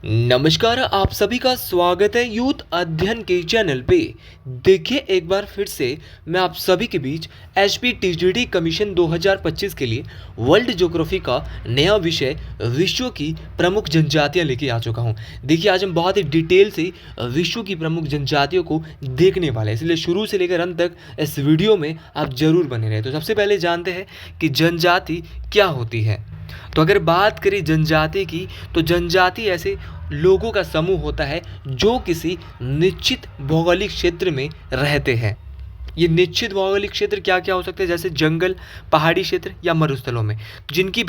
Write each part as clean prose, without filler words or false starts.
नमस्कार, आप सभी का स्वागत है यूथ अध्ययन के चैनल पे। देखिए एक बार फिर से मैं आप सभी के बीच एचपी टीजीटी कमीशन 2025 के लिए वर्ल्ड ज्योग्राफी का नया विषय विश्व की प्रमुख जनजातियां लेके आ चुका हूं। देखिए आज हम बहुत ही डिटेल से विश्व की प्रमुख जनजातियों को देखने वाले हैं, इसलिए शुरू से लेकर अंत तक इस वीडियो में आप जरूर बने रहे। तो सबसे पहले जानते हैं कि जनजाति क्या होती है। तो अगर बात करें जनजाति की, तो जनजाति ऐसे लोगों का समूह होता है जो किसी निश्चित भौगोलिक क्षेत्र में रहते हैं। ये निश्चित भौगोलिक क्षेत्र क्या क्या हो सकते हैं, जैसे जंगल, पहाड़ी क्षेत्र या मरुस्थलों में, जिनकी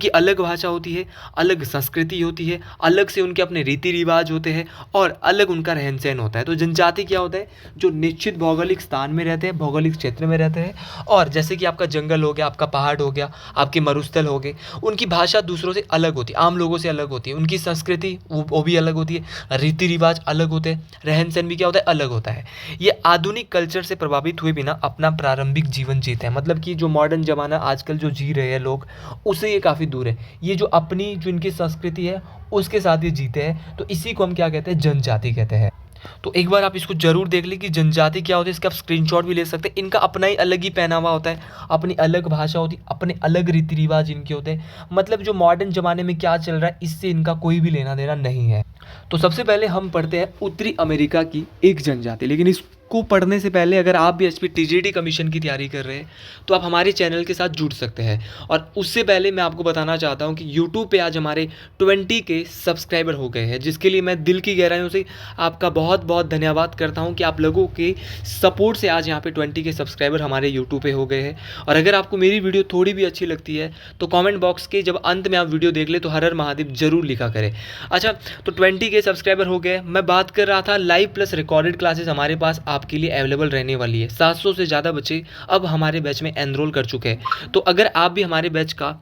अलग भाषा होती है, अलग संस्कृति होती है, अलग से उनके अपने रीति रिवाज होते हैं और अलग उनका रहन सहन होता है। तो जनजाति क्या होता है, जो निश्चित भौगोलिक स्थान में रहते हैं, भौगोलिक क्षेत्र में रहते हैं। और जैसे कि आपका जंगल हो गया, आपका पहाड़ हो गया, आपके मरुस्थल हो गए, उनकी भाषा दूसरों से अलग होती है, आम लोगों से अलग होती है, उनकी संस्कृति वो भी अलग होती है, रीति रिवाज अलग होते हैं, रहन सहन भी क्या होता है, अलग होता है। ये आधुनिक कल्चर से प्रभावित हुए बिना अपना प्रारंभिक जीवन जीते हैं, मतलब कि जो मॉडर्न जमाना आजकल जो जी रहे हैं लोग, उससे ये काफ़ी दूर है। ये जो अपनी जो इनकी संस्कृति है उसके साथ ये जीते हैं, तो इसी को हम क्या कहते हैं, जनजाति कहते हैं। तो एक बार आप इसको जरूर देख लें कि जनजाति क्या होती है, इसका आप स्क्रीनशॉट भी ले सकते हैं। इनका अपना ही अलग ही पहनावा होता है, अपनी अलग भाषा होती है, अपने अलग रीति रिवाज इनके होते हैं। मतलब जो मॉडर्न ज़माने में क्या चल रहा है इससे इनका कोई भी लेना देना नहीं है। तो सबसे पहले हम पढ़ते हैं उत्तरी अमेरिका की एक जनजाति। लेकिन इसको पढ़ने से पहले अगर आप भी एचपी टीजीटी कमीशन की तैयारी कर रहे हैं तो आप हमारे चैनल के साथ जुड़ सकते हैं। और उससे पहले मैं आपको बताना चाहता हूं कि यूट्यूब पे आज हमारे 20 के सब्सक्राइबर हो गए हैं, जिसके लिए मैं दिल की गहराइयों से आपका बहुत बहुत धन्यवाद करता हूं कि आप लोगों के सपोर्ट से आज यहाँ पे 20 के सब्सक्राइबर हमारे यूट्यूब पे हो गए हैं। और अगर आपको मेरी वीडियो थोड़ी भी अच्छी लगती है तो कॉमेंट बॉक्स के जब अंत में आप वीडियो देख ले तो हर हर महादेव जरूर लिखा करें। अच्छा, तो 20 के सब्सक्राइबर हो गए। मैं बात कर रहा था लाइव प्लस रिकॉर्डेड क्लासेस हमारे पास आपके लिए अवेलेबल रहने वाली है। 700 से ज़्यादा बच्चे अब हमारे बैच में एनरोल कर चुके हैं। तो अगर आप भी हमारे बैच का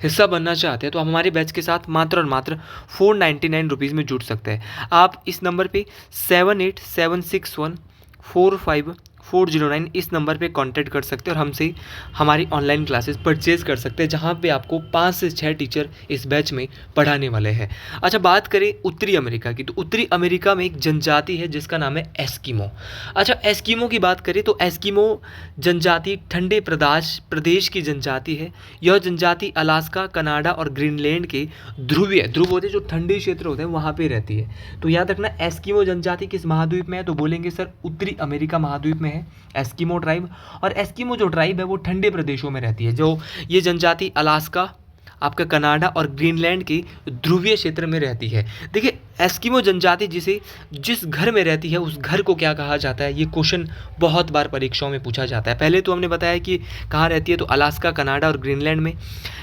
हिस्सा बनना चाहते हैं तो हम हमारे बैच के साथ मात्र और मात्र 499 रुपीज़ में जुड़ सकते हैं। आप इस नंबर पे 7876145409 इस नंबर पे कांटेक्ट कर सकते हैं और हमसे हमारी ऑनलाइन क्लासेस परचेज़ कर सकते हैं, जहाँ पे आपको 5 से 6 टीचर इस बैच में पढ़ाने वाले हैं। अच्छा, बात करें उत्तरी अमेरिका की, तो उत्तरी अमेरिका में एक जनजाति है जिसका नाम है एस्किमो। अच्छा, एस्किमो की बात करें तो एस्किमो जनजाति ठंडे प्रदेश की जनजाति है। यह जनजाति अलास्का, कनाडा और ग्रीनलैंड के ध्रुव होते हैं, जो ठंडे क्षेत्र होते हैं वहाँ पे रहती है। तो याद रखना, एस्किमो जनजाति किस महाद्वीप में है, तो बोलेंगे सर उत्तरी अमेरिका महाद्वीप में है एस्किमो ट्राइब। और एस्किमो जो ट्राइब है वो ठंडे प्रदेशों में रहती है। जो ये जनजाति अलास्का, आपका कनाडा और ग्रीनलैंड के ध्रुवीय क्षेत्र में रहती है। देखिए, एस्किमो जनजाति जिस घर में रहती है उस घर को क्या कहा जाता है, ये क्वेश्चन बहुत बार परीक्षाओं में पूछा जाता है। पहले तो हमने बताया कि कहाँ रहती है, तो अलास्का, कनाडा और ग्रीनलैंड में।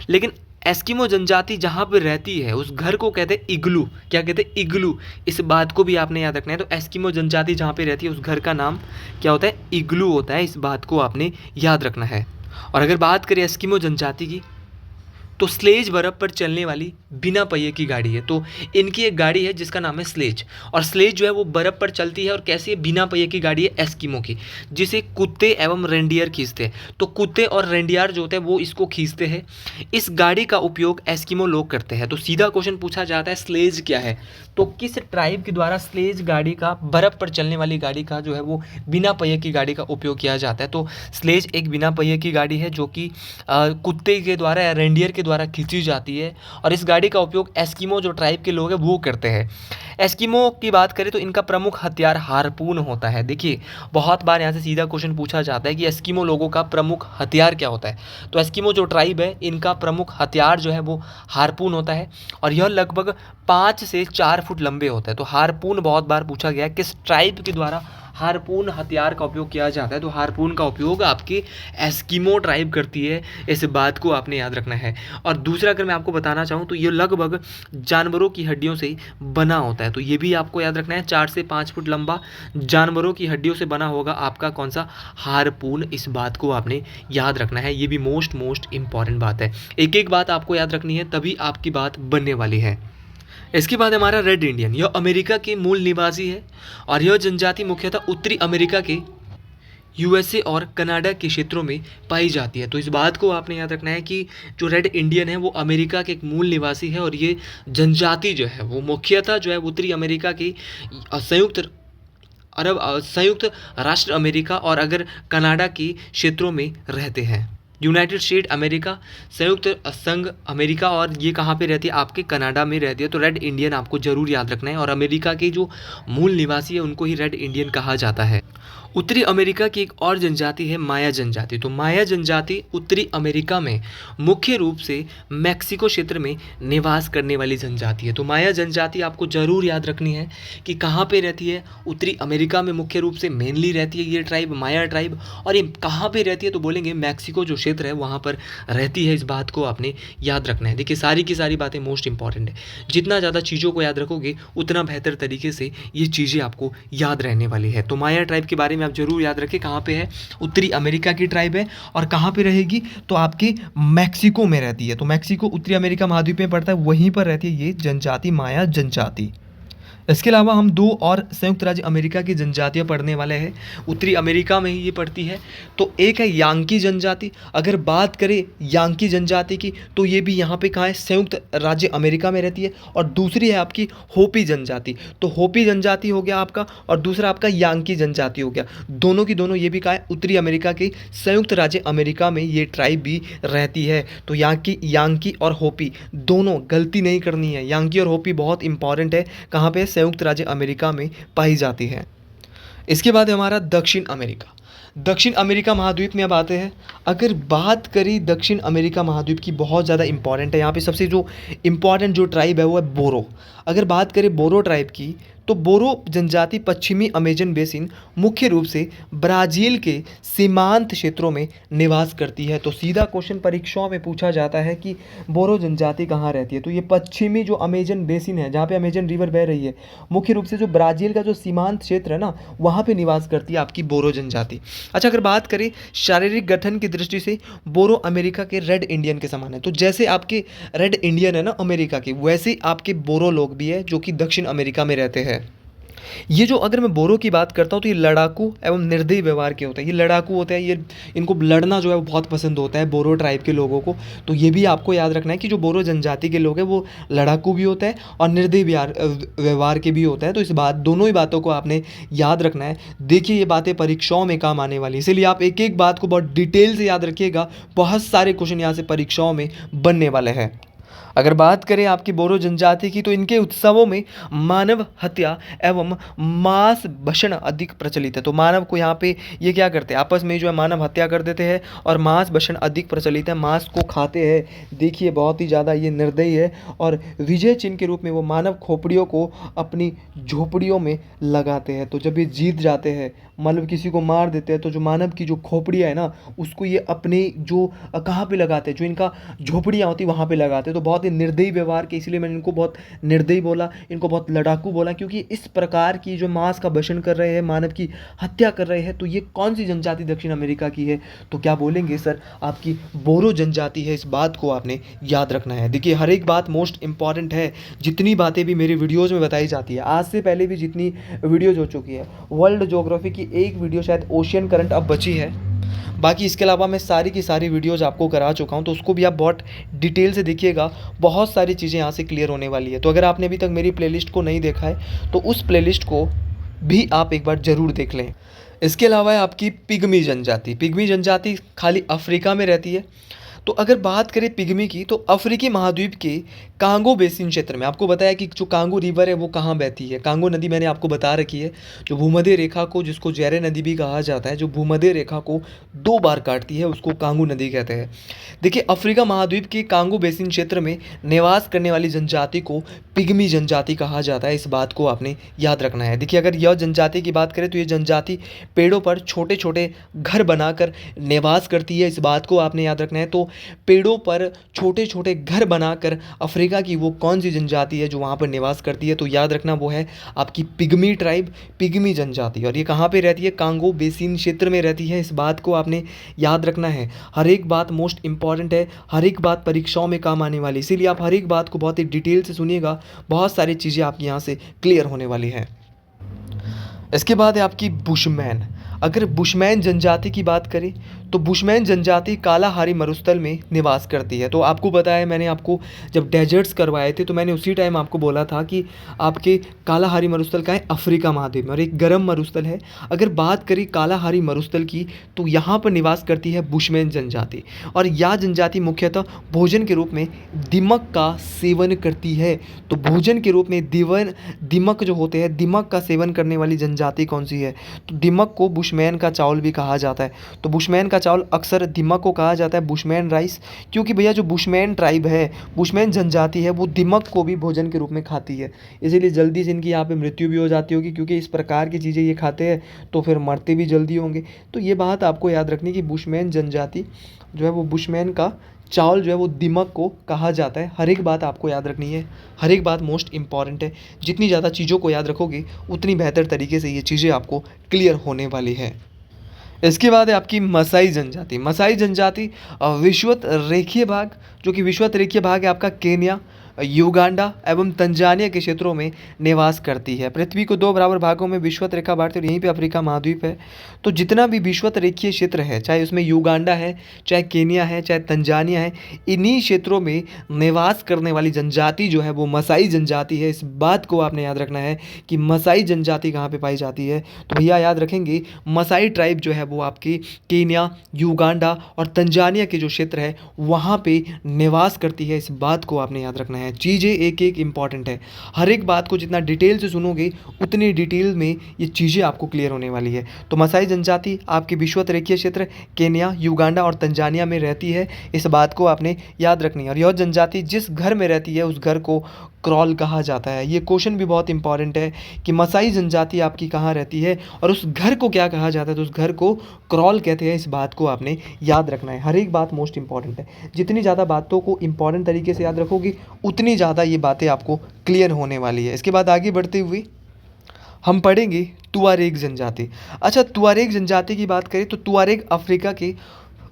लेकिन एस्किमो जनजाति जहाँ पर रहती है उस घर को कहते हैं इग्लू। क्या कहते हैं, इग्लू। इस बात को भी आपने याद रखना है। तो एस्किमो जनजाति जहाँ पे रहती है उस घर का नाम क्या होता है, इग्लू होता है। इस बात को आपने याद रखना है। और अगर बात करें एस्किमो जनजाति की, तो स्लेज बर्फ़ पर चलने वाली बिना पहिए की गाड़ी है। तो इनकी एक गाड़ी है जिसका नाम है स्लेज। और स्लेज जो है वो बर्फ़ पर चलती है और कैसी है, बिना पहिए की गाड़ी है एस्किमो की, जिसे कुत्ते एवं रेंडियर खींचते हैं। तो कुत्ते और रेंडियर जो होते हैं वो इसको खींचते हैं। इस गाड़ी का उपयोग एस्किमो लोग करते हैं। तो सीधा क्वेश्चन पूछा जाता है, स्लेज क्या है, तो किस ट्राइब के द्वारा स्लेज गाड़ी का, बर्फ़ पर चलने वाली गाड़ी का जो है वो बिना पहिए की गाड़ी का उपयोग किया जाता है। तो स्लेज एक बिना पहिए की गाड़ी है जो कि कुत्ते के द्वारा या रेंडियर के द्वारा खींची जाती है। और इस गाड़ी का उपयोग एस्किमो जो ट्राइब के लोग हैं वो करते हैं। एस्किमो की बात करें तो इनका प्रमुख हथियार हार्पून होता है। देखिए, बहुत बार यहाँ से सीधा क्वेश्चन पूछा जाता है कि एस्किमो लोगों का प्रमुख हथियार क्या होता है। तो एस्किमो जो ट्राइब है इनका प्रमुख हथियार जो है वो हार्पून होता है। और यह लगभग 5 से 4 फुट लंबे होते हैं। तो हार्पून बहुत बार पूछा गया है, किस ट्राइब के द्वारा हार्पून हथियार का उपयोग किया जाता है। तो हार्पून का उपयोग आपकी एस्किमो ट्राइब करती है, इस बात को आपने याद रखना है। और दूसरा अगर मैं आपको बताना चाहूँ तो ये लगभग जानवरों की हड्डियों से बना होता है। तो ये भी आपको याद रखना है, 4 से 5 फुट लंबा जानवरों की हड्डियों से बना होगा आपका कौन सा, हार्पून। इस बात को आपने याद रखना है, ये भी मोस्ट इंपॉर्टेंट बात है। एक एक बात आपको याद रखनी है, तभी आपकी बात बनने वाली है। इसके बाद हमारा रेड इंडियन, यह अमेरिका के मूल निवासी है और यह जनजाति मुख्यतः उत्तरी अमेरिका के यूएसए और कनाडा के क्षेत्रों में पाई जाती है। तो इस बात को आपने याद रखना है कि जो रेड इंडियन है वो अमेरिका के एक मूल निवासी है, और ये जनजाति जो है वो मुख्यतः जो है उत्तरी अमेरिका की संयुक्त राष्ट्र अमेरिका और अगर कनाडा के क्षेत्रों में रहते हैं। यूनाइटेड स्टेट अमेरिका, संयुक्त संघ अमेरिका, और ये कहाँ पे रहती है? आपके कनाडा में रहती है। तो रेड इंडियन आपको ज़रूर याद रखना है, और अमेरिका के जो मूल निवासी है उनको ही रेड इंडियन कहा जाता है। उत्तरी अमेरिका की एक और जनजाति है माया जनजाति। तो माया जनजाति उत्तरी अमेरिका में मुख्य रूप से मैक्सिको क्षेत्र में निवास करने वाली जनजाति है। तो माया जनजाति आपको ज़रूर याद रखनी है कि कहाँ पे रहती है? उत्तरी अमेरिका में मुख्य रूप से मेनली रहती है ये ट्राइब, माया ट्राइब। और ये कहाँ पे रहती है? तो बोलेंगे मैक्सिको जो क्षेत्र है वहाँ पर रहती है। इस बात को आपने याद रखना है। देखिए सारी की सारी बातें मोस्ट इंपॉर्टेंट है। जितना ज़्यादा चीज़ों को याद रखोगे उतना बेहतर तरीके से ये चीज़ें आपको याद रहने वाली है। तो माया ट्राइब के बारे में आप जरूर याद रखें, कहाँ पे है? उत्तरी अमेरिका की ट्राइब है। और कहाँ पे रहेगी? तो आपके मैक्सिको में रहती है। तो मैक्सिको उत्तरी अमेरिका महाद्वीप में पड़ता है, वहीं पर रहती है ये जनजाति, माया जनजाति। इसके अलावा हम दो और संयुक्त राज्य अमेरिका की जनजातियां पढ़ने वाले हैं। उत्तरी अमेरिका में ही ये पड़ती है। तो एक है यांकी जनजाति। अगर बात करें यांकी जनजाति की तो ये भी यहाँ पे कहाँ है? संयुक्त राज्य अमेरिका में रहती है। और दूसरी है आपकी होपी जनजाति। तो होपी जनजाति हो गया आपका, और दूसरा आपका यांकी जनजाति हो गया। दोनों की दोनों ये भी कहाँ है? उत्तरी अमेरिका के संयुक्त राज्य अमेरिका में ये ट्राइब भी रहती है। तो यांकी और होपी दोनों, गलती नहीं करनी है। यांकी और होपी बहुत इंपॉर्टेंट है। कहाँ पे? संयुक्त राज्य अमेरिका में पाई जाती है। इसके बाद हमारा दक्षिण अमेरिका। दक्षिण अमेरिका महाद्वीप में अब आते हैं। अगर बात करें दक्षिण अमेरिका महाद्वीप की, बहुत ज़्यादा इंपॉर्टेंट है। यहाँ पे सबसे जो इंपॉर्टेंट जो ट्राइब है वो है बोरो। अगर बात करें बोरो ट्राइब की तो बोरो जनजाति पश्चिमी अमेजन बेसिन मुख्य रूप से ब्राज़ील के सीमांत क्षेत्रों में निवास करती है। तो सीधा क्वेश्चन परीक्षाओं में पूछा जाता है कि बोरो जनजाति कहाँ रहती है? तो ये पश्चिमी जो अमेजन बेसिन है, जहाँ पे अमेजन रिवर बह रही है, मुख्य रूप से जो ब्राज़ील का जो सीमांत क्षेत्र है ना, वहाँ पे निवास करती है आपकी बोरो जनजाति। अच्छा, अगर बात करें शारीरिक गठन की दृष्टि से, बोरो अमेरिका के रेड इंडियन के समान है। तो जैसे आपके रेड इंडियन है ना अमेरिका के, वैसे आपके बोरो लोग भी है जो कि दक्षिण अमेरिका में रहते हैं। ये जो, अगर मैं बोरो की बात करता हूँ तो ये लड़ाकू एवं निर्दयी व्यवहार के होते हैं। ये लड़ाकू होते हैं, ये इनको लड़ना जो है वो बहुत पसंद होता है बोरो ट्राइब के लोगों को। तो ये भी आपको याद रखना है कि जो बोरो जनजाति के लोग हैं वो लड़ाकू भी होता है और निर्दयी व्यवहार के भी होता है। तो इस बात, दोनों ही बातों को आपने याद रखना है। देखिए ये बातें परीक्षाओं में काम आने वाली, इसीलिए आप एक एक बात को बहुत डिटेल से याद रखिएगा। बहुत सारे क्वेश्चन यहाँ से परीक्षाओं में बनने वाले हैं। अगर बात करें आपकी बोरो जनजाति की तो इनके उत्सवों में मानव हत्या एवं मांस भक्षण अधिक प्रचलित है। तो मानव को यहाँ पे ये क्या करते हैं? आपस में जो है मानव हत्या कर देते हैं और मांस भक्षण अधिक प्रचलित है, मांस को खाते हैं। देखिए बहुत ही ज़्यादा ये निर्दयी है। और विजय चिन्ह के रूप में वो मानव खोपड़ियों को अपनी झोपड़ियों में लगाते हैं। तो जब ये जीत जाते हैं, मतलब किसी को मार देते हैं, तो जो मानव की जो खोपड़ियाँ है ना, उसको ये अपने जो कहाँ पे लगाते हैं, जो इनका झोपड़ियाँ होती है वहाँ पे लगाते हैं। तो बहुत ही निर्दयी व्यवहार के, इसलिए मैंने इनको बहुत निर्दयी बोला, इनको बहुत लड़ाकू बोला, क्योंकि इस प्रकार की जो मांस का भक्षण कर रहे हैं, मानव की हत्या कर रहे हैं। तो ये कौन सी जनजाति दक्षिण अमेरिका की है? तो क्या बोलेंगे सर? आपकी बोरो जनजाति है। इस बात को आपने याद रखना है। देखिए हर एक बात मोस्ट इंपॉर्टेंट है। जितनी बातें भी मेरी वीडियोज़ में बताई जाती है, आज से पहले भी जितनी वीडियोज़ हो चुकी है, वर्ल्ड ज्योग्राफी की एक वीडियो शायद ओशियन करंट अब बची है, बाकी इसके अलावा मैं सारी की सारी वीडियोज़ आपको करा चुका हूँ। तो उसको भी आप बहुत डिटेल से देखिएगा, बहुत सारी चीज़ें यहाँ से क्लियर होने वाली है। तो अगर आपने अभी तक मेरी प्लेलिस्ट को नहीं देखा है तो उस प्लेलिस्ट को भी आप एक बार ज़रूर देख लें। इसके अलावा है आपकी पिग्मी जनजाति। पिग्मी जनजाति खाली अफ्रीका में रहती है। तो अगर बात करें पिग्मी की तो अफ्रीकी महाद्वीप के कांगो बेसिन क्षेत्र में, आपको बताया कि जो कांगो रिवर है वो कहाँ बहती है। कांगो नदी मैंने आपको बता रखी है, जो भूमध्य रेखा को, जिसको जैरे नदी भी कहा जाता है, जो भूमध्य रेखा को 2 बार काटती है, उसको कांगो नदी कहते हैं। देखिए अफ्रीका महाद्वीप के कांगो बेसिन क्षेत्र में निवास करने वाली जनजाति को पिग्मी जनजाति कहा जाता है। इस बात को आपने याद रखना है। देखिए अगर यह जनजाति की बात करें तो ये जनजाति पेड़ों पर छोटे छोटे घर बनाकर निवास करती है। इस बात को आपने याद रखना है। तो पेड़ों पर छोटे छोटे घर बनाकर अफ्रीका की वो कौन सी जनजाति है जो वहाँ पर निवास करती है? तो याद रखना वो है आपकी पिग्मी ट्राइब, पिग्मी जनजाति। और ये कहाँ पे रहती है? कांगो बेसिन क्षेत्र में रहती है। इस बात को आपने याद रखना है। हर एक बात मोस्ट इंपॉर्टेंट है, हर एक बात परीक्षाओं में काम आने वाली, इसीलिए आप हर एक बात को बहुत ही डिटेल से सुनिएगा। बहुत सारी चीज़ें आपकी यहाँ से क्लियर होने वाली हैं। इसके बाद है आपकी बुशमैन। अगर बुशमैन जनजाति की बात करें तो बुशमैन जनजाति कालाहारी मरुस्थल में निवास करती है। तो आपको पता है, मैंने आपको जब डेजर्ट्स करवाए थे तो मैंने उसी टाइम आपको बोला था कि आपके कालाहारी मरुस्थल का है अफ्रीका महाद्वीप में और एक गर्म मरुस्थल है। अगर बात करें कालाहारी मरुस्थल की तो यहाँ पर निवास करती है बुशमैन जनजाति और यह जनजाति मुख्यतः भोजन के रूप में दीमक का सेवन करती है। तो भोजन के रूप में दीमक जो होते हैं, दीमक का सेवन करने वाली जनजाति कौन सी है? तो दीमक को बुशमैन का चावल भी कहा जाता है। तो बुशमैन का चावल अक्सर दीमक को कहा जाता है बुशमैन राइस, क्योंकि भैया जो बुशमैन ट्राइब है, बुशमैन जनजाति है, वो दीमक को भी भोजन के रूप में खाती है। इसीलिए जल्दी से इनकी यहाँ पे मृत्यु भी हो जाती होगी, क्योंकि इस प्रकार की चीज़ें ये खाते हैं तो फिर मरते भी जल्दी होंगे। तो ये बात आपको याद रखनी कि बुशमैन जनजाति जो है वो बुशमैन का चावल जो है वो दीमक को कहा जाता है। हर एक बात आपको याद रखनी है, हर एक बात मोस्ट इंपॉर्टेंट है। जितनी ज़्यादा चीज़ों को याद रखोगे उतनी बेहतर तरीके से ये चीज़ें आपको क्लियर होने वाली है। इसके बाद है आपकी मसाई जनजाति। मसाई जनजाति विषुवत रेखीय भाग, जो कि विषुवत रेखीय भाग है आपका केन्या, युगांडा एवं तंजानिया के क्षेत्रों में निवास करती है। पृथ्वी को दो बराबर भागों में विषुवत रेखा बांटती है और यहीं पे अफ्रीका महाद्वीप है। तो जितना भी विषुवत रेखीय क्षेत्र है, चाहे उसमें युगांडा है, चाहे केन्या है, चाहे तंजानिया है, इन्हीं क्षेत्रों में निवास करने वाली जनजाति जो है वो मसाई जनजाति है। इस बात को आपने याद रखना है कि मसाई जनजाति कहाँ पे पाई जाती है। तो भैया याद रखेंगे, मसाई ट्राइब जो है वो आपकी केन्या, युगांडा और तंजानिया के जो क्षेत्र है वहाँ पे निवास करती है। इस बात को आपने याद रखना है। चीज़ें एक एक इम्पॉर्टेंट है, हर एक बात को जितना डिटेल से सुनोगे उतनी डिटेल में ये चीज़ें आपको क्लियर होने वाली है। तो मसाई जनजाति आपके विषुवत रेखीय क्षेत्र केन्या, युगांडा और तंजानिया में रहती है। इस बात को आपने याद रखनी है। और यह जनजाति जिस घर में रहती है उस घर को क्रॉल कहा जाता है। ये क्वेश्चन भी बहुत इंपॉर्टेंट है कि मसाई जनजाति आपकी कहाँ रहती है और उस घर को क्या कहा जाता है। तो उस घर को क्रॉल कहते हैं। इस बात को आपने याद रखना है। हर एक बात मोस्ट इंपॉर्टेंट है। जितनी ज़्यादा बातों को इंपॉर्टेंट तरीके से याद रखोगे उतनी ज़्यादा ये बातें आपको क्लियर होने वाली है। इसके बाद आगे बढ़ते हुए हम पढ़ेंगे तुआरेग जनजाति। अच्छा, तुआरेग जनजाति की बात करें तो तुआरेग अफ्रीका के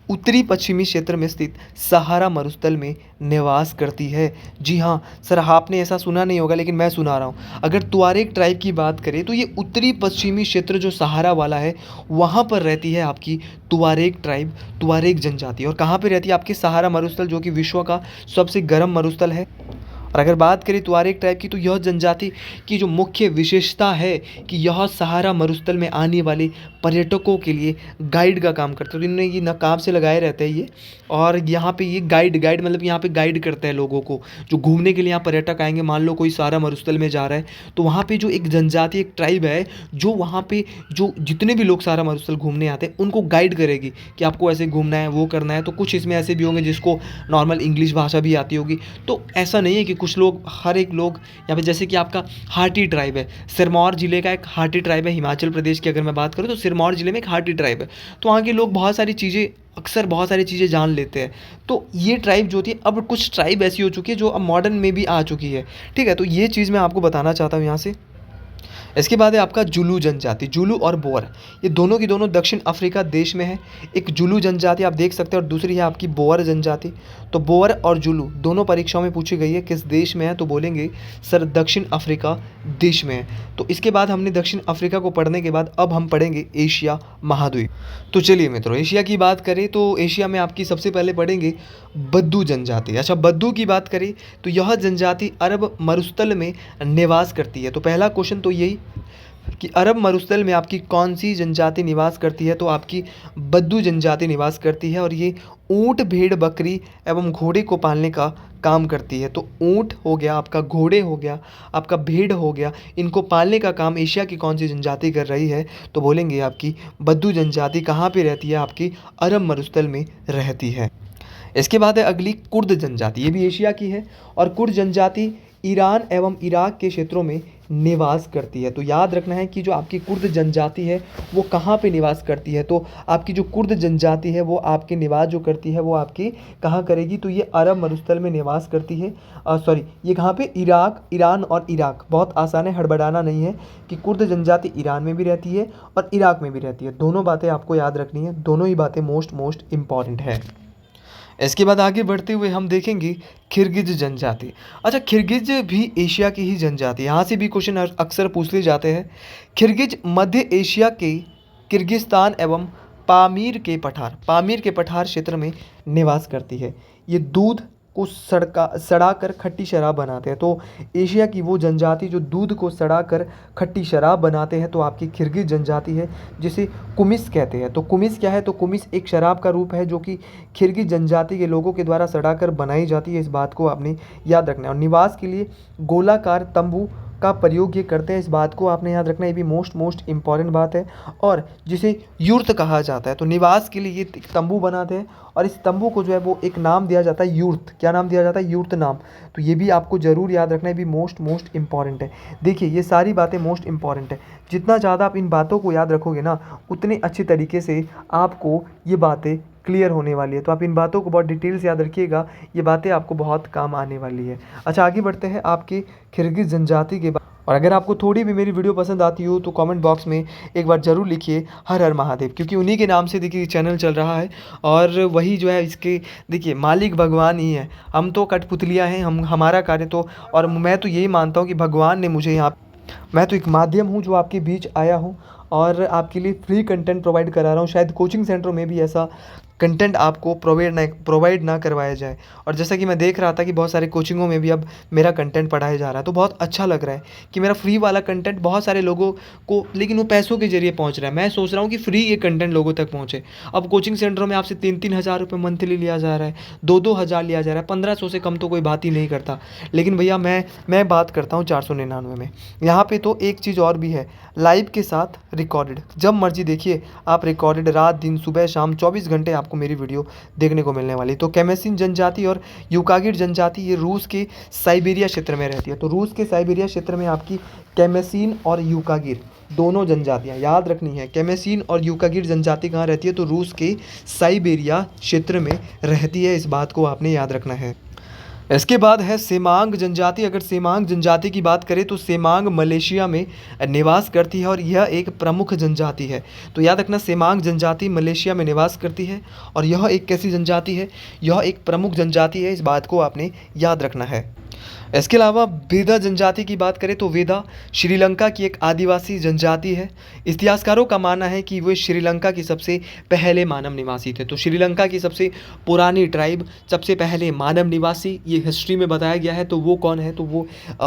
उत्तरी पश्चिमी क्षेत्र में स्थित सहारा मरुस्थल में निवास करती है। जी हाँ सर, आपने ऐसा सुना नहीं होगा लेकिन मैं सुना रहा हूँ। अगर तुआरेग ट्राइब की बात करें तो ये उत्तरी पश्चिमी क्षेत्र जो सहारा वाला है वहाँ पर रहती है आपकी तुआरेग ट्राइब, तुआरेग जनजाति। और कहाँ पे रहती है? आपके सहारा मरुस्थल, जो कि विश्व का सबसे गर्म मरुस्थल है। और अगर बात करें तुआरेग ट्राइब की तो यह जनजाति की जो मुख्य विशेषता है कि यह सहारा मरुस्थल में आने वाले पर्यटकों के लिए गाइड का काम करते हैं। तो इन्होंने ये नकाब से लगाए रहते हैं ये, और यहाँ पे ये गाइड मतलब यहाँ पे गाइड करते हैं लोगों को जो घूमने के लिए यहाँ पर्यटक आएंगे। मान लो कोई सहारा मरुस्थल में जा रहा है तो वहाँ पे जो एक जनजाति, एक ट्राइब है जो वहाँ पे जो जितने भी लोग सहारा मरुस्थल घूमने आते हैं उनको गाइड करेगी कि आपको ऐसे घूमना है, वो करना है। तो कुछ इसमें ऐसे भी होंगे जिसको नॉर्मल इंग्लिश भाषा भी आती होगी। तो ऐसा नहीं है कि कुछ लोग, हर एक लोग यहाँ पे, जैसे कि आपका हाटी ट्राइब है, सिरमौर जिले का एक हाटी ट्राइब है हिमाचल प्रदेश की अगर मैं बात करूँ तो सिरमौर जिले में एक हाटी ट्राइब है। तो वहाँ के लोग बहुत सारी चीज़ें जान लेते हैं। तो ये ट्राइब जो थी, अब कुछ ट्राइब ऐसी हो चुकी है जो अब मॉडर्न में भी आ चुकी है। ठीक है, तो ये चीज़ मैं आपको बताना चाहता हूँ यहाँ से। इसके बाद है आपका जुलू जनजाति। जुलू और बोअर ये दोनों की दोनों दक्षिण अफ्रीका देश में है। एक जुलू जनजाति आप देख सकते हैं और दूसरी है आपकी बोअर जनजाति। तो बोअर और जुलू दोनों परीक्षाओं में पूछी गई है किस देश में है, तो बोलेंगे सर दक्षिण अफ्रीका देश में है। तो इसके बाद हमने दक्षिण अफ्रीका को पढ़ने के बाद अब हम पढ़ेंगे एशिया महाद्वीप। तो चलिए मित्रों, एशिया की बात करें तो एशिया में आपकी सबसे पहले पढ़ेंगे बद्दू जनजाति। अच्छा, बद्दू की बात करें तो यह जनजाति अरब मरुस्थल में निवास करती है। तो पहला क्वेश्चन तो यही कि अरब मरुस्थल में आपकी कौन सी जनजाति निवास करती है, तो आपकी बद्दू जनजाति निवास करती है। और ये ऊँट, भेड़, बकरी एवं घोड़े को पालने का काम करती है। तो ऊँट हो गया आपका, घोड़े हो गया आपका, भेड़ हो गया, इनको पालने का काम एशिया की कौन सी जनजाति कर रही है, तो बोलेंगे आपकी बद्दू जनजाति। कहाँ पे रहती है? आपकी अरब मरुस्थल में रहती है। इसके बाद है अगली कुर्द जनजाति। ये भी एशिया की है और कुर्द जनजाति ईरान एवं इराक के क्षेत्रों में निवास करती है। तो याद रखना है कि जो आपकी कुर्द जनजाति है वो कहाँ पे निवास करती है। तो आपकी जो कुर्द जनजाति है वो आपके निवास जो करती है वो आपकी कहाँ करेगी, तो ये अरब मरुस्थल में निवास करती है। ये कहाँ पे? इराक, ईरान और इराक। बहुत आसान है, हड़बड़ाना नहीं है कि कुर्द जनजाति ईरान में भी रहती है और इराक में भी रहती है। दोनों बातें आपको याद रखनी है, दोनों ही बातें मोस्ट इम्पॉर्टेंट है। इसके बाद आगे बढ़ते हुए हम देखेंगे किर्गिज जनजाति। अच्छा, किर्गिज भी एशिया की ही जनजाति, यहाँ से भी क्वेश्चन अक्सर पूछते जाते हैं। किर्गिज मध्य एशिया के किर्गिस्तान एवं पामीर के पठार क्षेत्र में निवास करती है। ये दूध को सड़ाकर खट्टी शराब बनाते हैं। तो एशिया की वो जनजाति जो दूध को सड़ाकर खट्टी शराब बनाते हैं तो आपकी किर्गिज जनजाति है, जिसे कुमिस कहते हैं। तो कुमिस क्या है? तो कुमिस एक शराब का रूप है जो कि किर्गिज जनजाति के लोगों के द्वारा सड़ाकर बनाई जाती है। इस बात को आपने याद रखना है। और निवास के लिए गोलाकार तंबू का प्रयोग ये करते हैं, इस बात को आपने याद रखना है। ये भी मोस्ट इम्पॉर्टेंट बात है। और जिसे यूर्त कहा जाता है, तो निवास के लिए ये तंबू बनाते हैं और इस तंबू को जो है वो एक नाम दिया जाता है यूर्त। क्या नाम दिया जाता है? यूर्त नाम। तो ये भी आपको ज़रूर याद रखना है, भी मोस्ट इम्पॉर्टेंट है। देखिए ये सारी बातें मोस्ट इम्पॉर्टेंट है। जितना ज़्यादा आप इन बातों को याद रखोगे ना, उतने अच्छे तरीके से आपको ये बातें क्लियर होने वाली है। तो आप इन बातों को बहुत डिटेल से याद रखिएगा, ये बातें आपको बहुत काम आने वाली है। अच्छा, आगे बढ़ते हैं आपके किर्गिज जनजाति के बाद। और अगर आपको थोड़ी भी मेरी वीडियो पसंद आती हो तो कमेंट बॉक्स में एक बार ज़रूर लिखिए हर हर महादेव, क्योंकि उन्हीं के नाम से देखिए चैनल चल रहा है और वही जो है इसके देखिए मालिक भगवान ही है। हम तो कठपुतलियाँ हैं, हमारा कार्य तो, और मैं तो यही मानता हूँ कि भगवान ने मुझे यहाँ, मैं तो एक माध्यम हूँ जो आपके बीच आया हूँ और आपके लिए फ्री कंटेंट प्रोवाइड करा रहा हूँ। शायद कोचिंग सेंटरों में भी ऐसा कंटेंट आपको प्रोवाइड ना करवाया जाए। और जैसा कि मैं देख रहा था कि बहुत सारे कोचिंगों में भी अब मेरा कंटेंट पढ़ाया जा रहा है, तो बहुत अच्छा लग रहा है कि मेरा फ्री वाला कंटेंट बहुत सारे लोगों को, लेकिन वो पैसों के जरिए पहुंच रहा है। मैं सोच रहा हूँ कि फ्री ये कंटेंट लोगों तक पहुँचे। अब कोचिंग सेंटरों में आपसे 3-3 हज़ार रुपये मंथली लिया जा रहा है, 2-2 हज़ार लिया जा रहा है, 1500 से कम तो कोई बात ही नहीं करता। लेकिन भैया मैं बात करता हूँ 499 में। यहाँ पे तो एक चीज़ और भी है, लाइव के साथ रिकॉर्डेड, जब मर्जी देखिए आप रिकॉर्डेड, रात दिन सुबह शाम 24 घंटे आपको मेरी वीडियो देखने को मिलने वाली। तो कैमेसिन जनजाति और यूकागिर जनजाति ये रूस के साइबेरिया क्षेत्र में रहती है। तो रूस के साइबेरिया क्षेत्र में आपकी कैमेसिन और यूकागिर दोनों जनजातियां याद रखनी है। कैमेसिन और यूकागिर जनजाति कहाँ रहती है? तो रूस के साइबेरिया क्षेत्र में रहती है। इस बात को आपने याद रखना है। इसके बाद है सेमांग जनजाति। अगर सेमांग जनजाति की बात करें तो सेमांग मलेशिया में निवास करती है और यह एक प्रमुख जनजाति है। तो याद रखना, सेमांग जनजाति मलेशिया में निवास करती है और यह एक कैसी जनजाति है? यह एक प्रमुख जनजाति है। इस बात को आपने याद रखना है। इसके अलावा वेदा जनजाति की बात करें तो वेदा श्रीलंका की एक आदिवासी जनजाति है। इतिहासकारों का मानना है कि वे श्रीलंका के सबसे पहले मानव निवासी थे। तो श्रीलंका की सबसे पुरानी ट्राइब, सबसे पहले मानव निवासी, ये हिस्ट्री में बताया गया है। तो वो कौन है? तो वो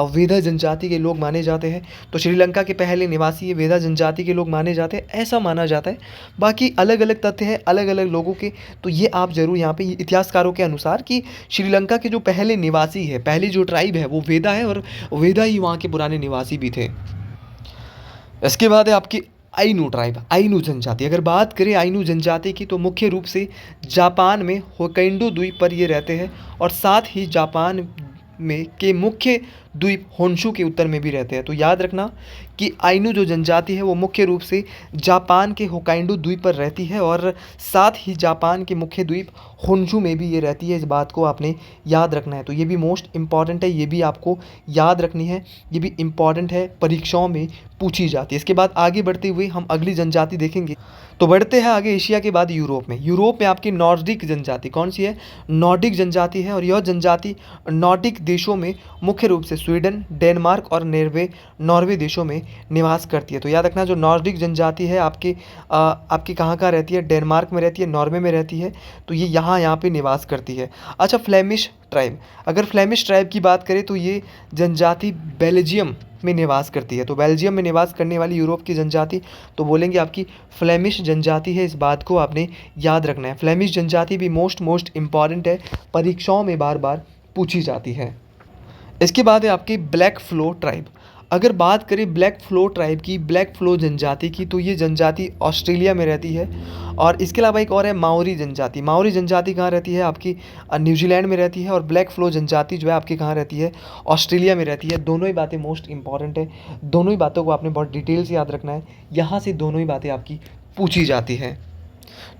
वेदा जनजाति के लोग माने जाते हैं। तो श्रीलंका के पहले निवासी ये वेदा जनजाति के लोग माने जाते हैं, ऐसा माना जाता है। बाकी अलग अलग तथ्य हैं अलग अलग लोगों के, तो ये आप ज़रूर यहाँ पे इतिहासकारों के अनुसार कि श्रीलंका के जो पहले निवासी है, पहली जो ट्राइब है वो वेदा है और वेदा ही वहाँ के पुराने निवासी भी थे। इसके बाद है आपकी आइनू ट्राइब, आइनू जनजाति। अगर बात करें आइनू जनजाति की तो मुख्य रूप से जापान में होक्काइडो द्वीप पर ये रहते हैं और साथ ही जापान में के मुख्य द्वीप होन्शु के उत्तर में भी रहते हैं। तो याद रखना कि आइनू जो जनजाति है वो मुख्य रूप से जापान के होक्काइडो द्वीप पर रहती है और साथ ही जापान के मुख्य द्वीप होन्शु में भी ये रहती है। इस बात को आपने याद रखना है। तो ये भी मोस्ट इम्पॉर्टेंट है, ये भी आपको याद रखनी है, ये भी इम्पॉर्टेंट है, परीक्षाओं में पूछी जाती है। इसके बाद आगे बढ़ते हुए हम अगली जनजाति देखेंगे। तो बढ़ते हैं आगे एशिया के बाद यूरोप में। यूरोप में आपकी नॉर्डिक जनजाति कौन सी है? नॉर्डिक जनजाति है और यह जनजाति नॉर्डिक देशों में मुख्य रूप से स्वीडन, डेनमार्क और नॉर्वे देशों में निवास करती है। तो याद रखना, जो नॉर्डिक जनजाति है आपकी कहाँ रहती है? डेनमार्क में रहती है, नॉर्वे में रहती है। तो ये यहाँ पे निवास करती है। अच्छा, फ्लेमिश ट्राइब। अगर फ्लेमिश ट्राइब की बात करें तो ये जनजाति बेल्जियम में निवास करती है। तो बेल्जियम में निवास करने वाली यूरोप की जनजाति तो बोलेंगे आपकी फ्लेमिश जनजाति है। इस बात को आपने याद रखना है। फ्लेमिश जनजाति भी मोस्ट इम्पॉर्टेंट है, परीक्षाओं में बार बार पूछी जाती है। इसके बाद है आपकी ब्लैक फ्लो ट्राइब। अगर बात करें ब्लैक फ्लो ट्राइब की, ब्लैक फ्लो जनजाति की, तो ये जनजाति ऑस्ट्रेलिया में रहती है। और इसके अलावा एक और है माओरी जनजाति। माओरी जनजाति कहाँ रहती है? आपकी न्यूजीलैंड में रहती है। और ब्लैक फ्लो जनजाति जो है आपकी कहाँ रहती है? ऑस्ट्रेलिया में रहती है। दोनों ही बातें मोस्ट इंपॉर्टेंट है, दोनों ही बातों को आपने बहुत डिटेल से याद रखना है। यहाँ से दोनों ही बातें आपकी पूछी जाती हैं।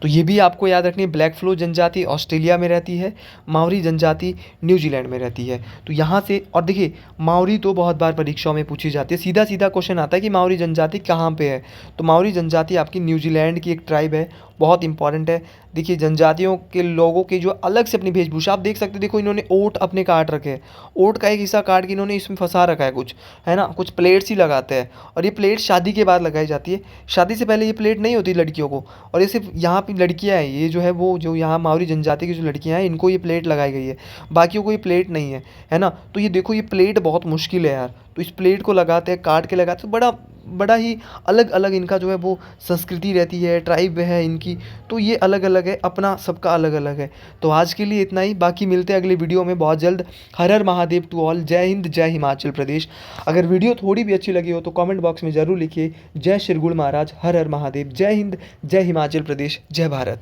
तो ये भी आपको याद रखनी है। ब्लैक फ्लो जनजाति ऑस्ट्रेलिया में रहती है, माओरी जनजाति न्यूजीलैंड में रहती है। तो यहाँ से, और देखिए माओरी तो बहुत बार परीक्षाओं में पूछी जाती है। सीधा सीधा क्वेश्चन आता है कि माओरी जनजाति कहाँ पे है? तो माओरी जनजाति आपकी न्यूजीलैंड की एक ट्राइब है, बहुत इंपॉर्टेंट है। देखिए जनजातियों के लोगों की जो अलग से अपनी वेशभूषा आप देख सकते हैं, देखो इन्होंने ओट अपने काट रखे हैं, ओट का एक हिस्सा काट के इन्होंने इसमें फंसा रखा है कुछ, है ना, कुछ प्लेट्स ही लगाते हैं। और ये प्लेट शादी के बाद लगाई जाती है, शादी से पहले ये प्लेट नहीं होती लड़कियों को। और ये सिर्फ यहाँ पे लड़कियाँ हैं, ये जो है वो जो यहाँ मावरी जनजाति की जो लड़कियाँ हैं इनको ये प्लेट लगाई गई है, बाकियों को ये प्लेट नहीं है ना। तो ये देखो ये प्लेट बहुत मुश्किल है यार, तो इस प्लेट को लगाते हैं, काट के लगाते हैं, बड़ा बड़ा ही अलग अलग इनका जो है वो संस्कृति रहती है, ट्राइब है इनकी, तो ये अलग अलग है, अपना सबका अलग अलग है। तो आज के लिए इतना ही, बाकी मिलते हैं अगले वीडियो में बहुत जल्द। हर हर महादेव टू ऑल, जय हिंद जय हिमाचल प्रदेश। अगर वीडियो थोड़ी भी अच्छी लगी हो तो कमेंट बॉक्स में ज़रूर लिखिए। जय शिरगुड़ महाराज, हर हर महादेव, जय हिंद जय हिमाचल प्रदेश, जय भारत।